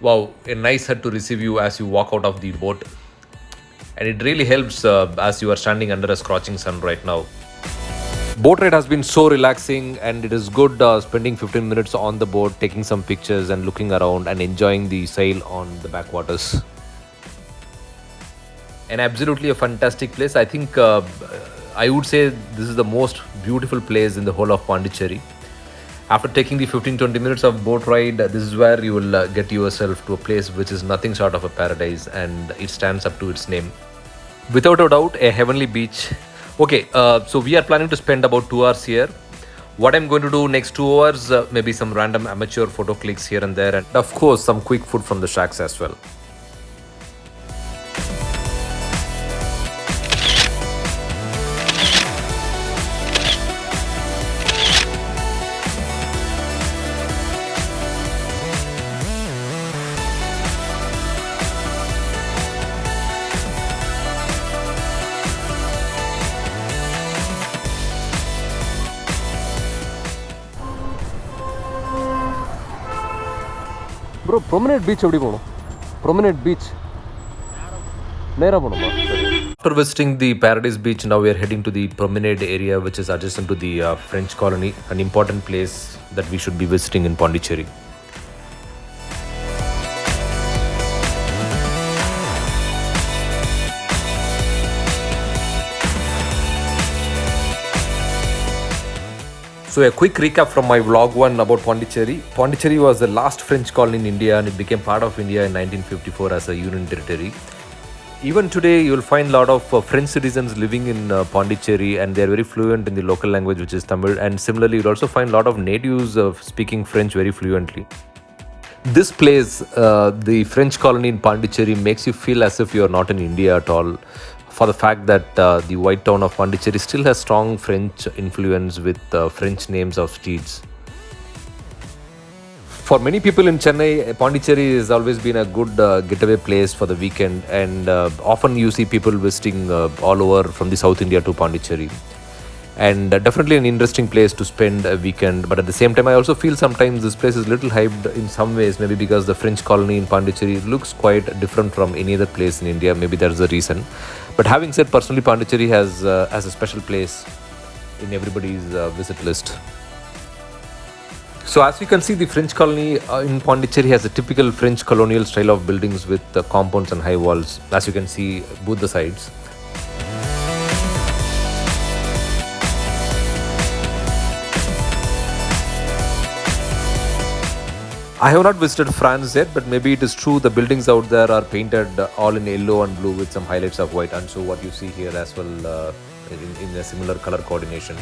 Wow, a nice hut to receive you as you walk out of the boat. And it really helps as you are standing under a scorching sun right now. Boat ride has been so relaxing, and it is good spending 15 minutes on the boat, taking some pictures and looking around and enjoying the sail on the backwaters. And absolutely a fantastic place. I think I would say this is the most beautiful place in the whole of Pondicherry. After taking the 15-20 minutes of boat ride, this is where you will get yourself to a place which is nothing short of a paradise, and it stands up to its name. Without a doubt, a heavenly beach. Okay, so we are planning to spend about 2 hours here. What I'm going to do next 2 hours, maybe some random amateur photo clicks here and there, and of course, some quick food from the shacks as well. Bro, promenade beach எப்படி போகணும்? Promenade beach நேரா போகணுமா? After visiting the Paradise Beach, now we are heading to the Promenade area, which is adjacent to the French colony, an important place that we should be visiting in Pondicherry. So a quick recap from my vlog 1 about Pondicherry. Pondicherry was the last French colony in India, and it became part of India in 1954 as a union territory. Even today, you will find a lot of French citizens living in Pondicherry, and they are very fluent in the local language, which is Tamil. And similarly, you'll also find a lot of natives speaking French very fluently. This place, the French colony in Pondicherry, makes you feel as if you are not in India at all, for the fact that the white town of Pondicherry still has strong French influence with French names of streets. For many people in Chennai, Pondicherry has always been a good getaway place for the weekend, and often you see people visiting all over from the South India to Pondicherry. And definitely an interesting place to spend a weekend, but at the same time I also feel sometimes this place is little hyped in some ways, maybe because the French colony in Pondicherry looks quite different from any other place in India. Maybe that's the reason. But having said, personally Pondicherry has a special place in everybody's visit list. So as you can see, the French colony in Pondicherry has a typical French colonial style of buildings with compounds and high walls, as you can see both the sides. I have not visited France yet, but maybe it is true the buildings out there are painted all in yellow and blue with some highlights of white, and so what you see here as well in a similar color coordination.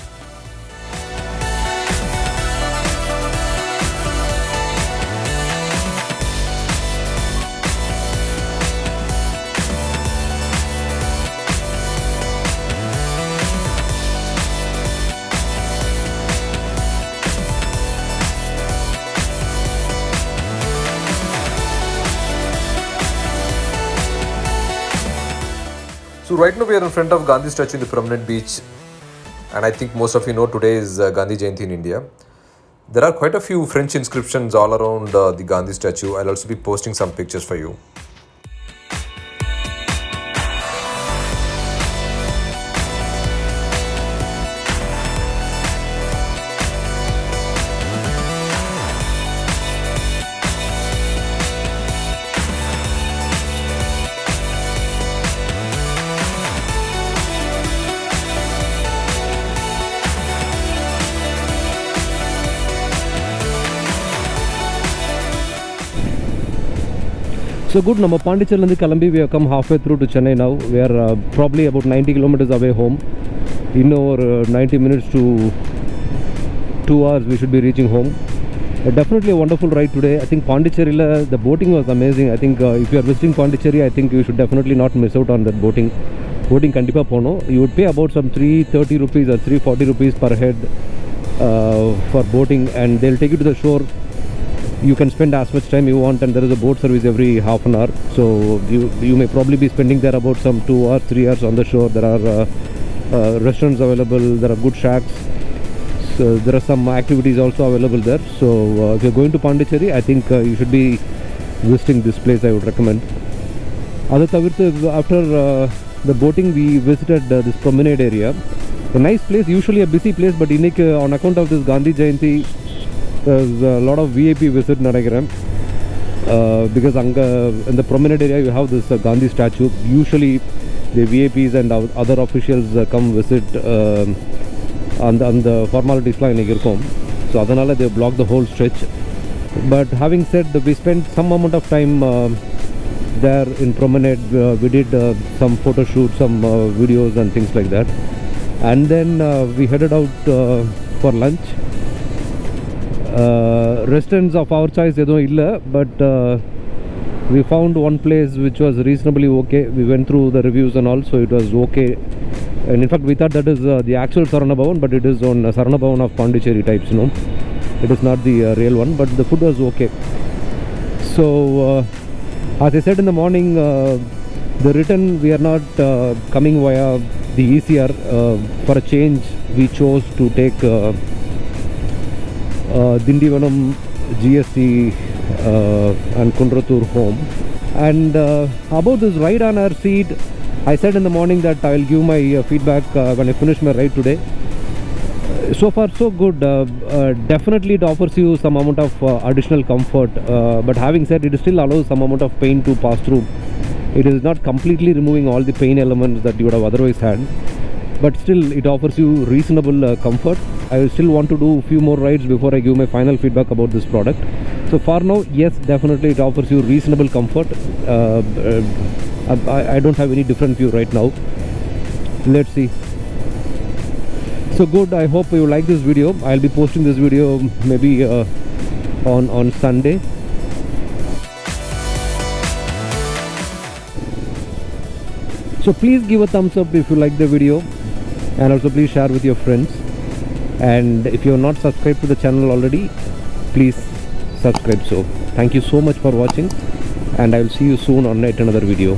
So right now we are in front of Gandhi statue in the Promenade Beach, and I think most of you know today is Gandhi Jayanti in India. There are quite a few French inscriptions all around the Gandhi statue. I'll also be posting some pictures for you. So good, நம்ம பாண்டிச்சேரியிலேருந்து கிளம்பி we have come halfway through to Chennai now. We are probably about 90 kilometers away home. இன்னும் ஒரு 90 minutes to 2 hours we should be reaching home. Definitely a wonderful ride today. I think Pondicherry, the boating was amazing. I think if you are visiting Pondicherry, I think you should definitely not miss out on that boating. Boating கண்டிப்பாக போகணும். You would pay about some 330 rupees or 340 rupees per head for boating, and they'll take you to the shore. You can spend as much time you want, and there is a boat service every half an hour, so you may probably be spending there about some 2 or 3 hours on the shore. There are restaurants available, there are good shacks, so there are some activities also available there. So if you're going to Pondicherry, I think you should be visiting this place, I would recommend. Other தவிர்த்து after the boating we visited this promenade area. A nice place, usually a busy place, but இன்னைக்கு on account of this Gandhi Jayanti there's a lot of VIP visit நினைக்கிறேன். Because in the promenade area you have this Gandhi statue. Usually the VIPs and other officials come visit on the formalities-லாம் இன்னைக்கு இருக்கும். So அதனால they block the whole stretch. But having said, we spent some amount of time there in promenade. We did some photo shoots, some videos and things like that, and then we headed out for lunch. Restaurants of our choice edho illa, but we found one place which was reasonably okay. We went through the reviews and all, so it was okay. And in fact we thought that is the actual Sarana Bhavan, but it is on Sarana Bhavan of Pondicherry types, you know. It is not the real one, but the food was okay. So as I said in the morning, the return we are not coming via the ECR. For a change we chose to take Dindivanam, GST and Kundratur home. And about this ride on our seat, I said in the morning that I will give my feedback when I finish my ride today. So far so good. Definitely it offers you some amount of additional comfort, but having said, it still allows some amount of pain to pass through. It is not completely removing all the pain elements that you would have otherwise had, but still it offers you reasonable comfort. I still want to do a few more rides before I give my final feedback about this product. So far now, yes, definitely it offers you reasonable comfort. I don't have any different view right now. Let's see. So good, I hope you like this video. I'll be posting this video maybe on Sunday. So please give a thumbs up if you like the video, and also please share with your friends. And if you are not subscribed to the channel already, please subscribe. So thank you so much for watching, and I will see you soon on yet another video.